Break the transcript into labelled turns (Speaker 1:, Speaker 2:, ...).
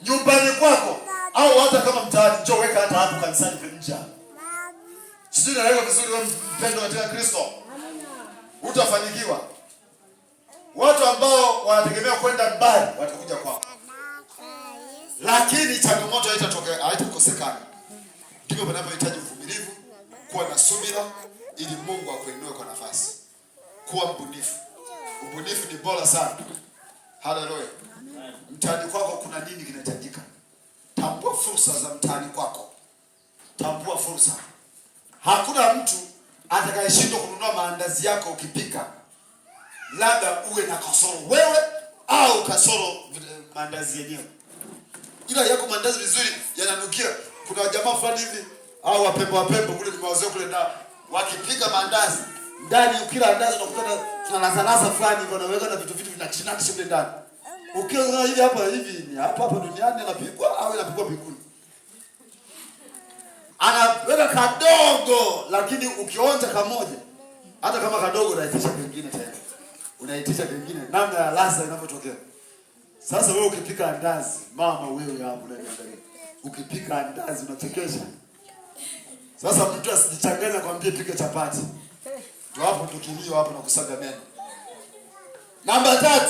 Speaker 1: nyumbani kwako au hata kama mtaani, njoo weka hata hapo kanisani nje. Sisi naelewa vizuri wewe mpendo katika Kristo. Utafanikiwa. Watu ambao wanategemea kwenda mbali watakuja kwako. Lakini changamoto haitatokea, haitakosekana. Ndipo panapohitaji uvumilivu, kuwa na subira ili Mungu akuinue kwa nafasi. Kuwa mbunifu. Ubunifu ni bora sana. Haleluya. Mtaani kwako kuna nini kinahitajika? Tambua fursa za mtaani kwako. Tambua fursa. Hakuna mtu atakayeshindwa kununua maandazi yako ukipika. Labda uwe na kasoro wewe au kasoro maandazi yenyewe. Ila yako maandazi vizuri yananukia. Kuna jamaa fulani hivi au wapembo kule nimewazoea kule na wakipika maandazi ndani, ukila andazi unakuta tunalaza fulani hivyo, unaweka na vitu vinachinati shule ndani. Ukiona hivi hapa ni hapa duniani anapikwa au inapikwa mbinguni. Anaweka kadogo, lakini ukionja kamoja hata kama kadogo unaitisha kingine tena. Unaitisha kingine namna ya ladha inavyotokea. Sasa wewe ukipika andazi, mama wewe hapo unaniangalia. Ukipika andazi unachekesha. Sasa mtu asijichanganya kwambie pika chapati. Ndio hapo tukilio hapo na kusaga meno. Namba 3.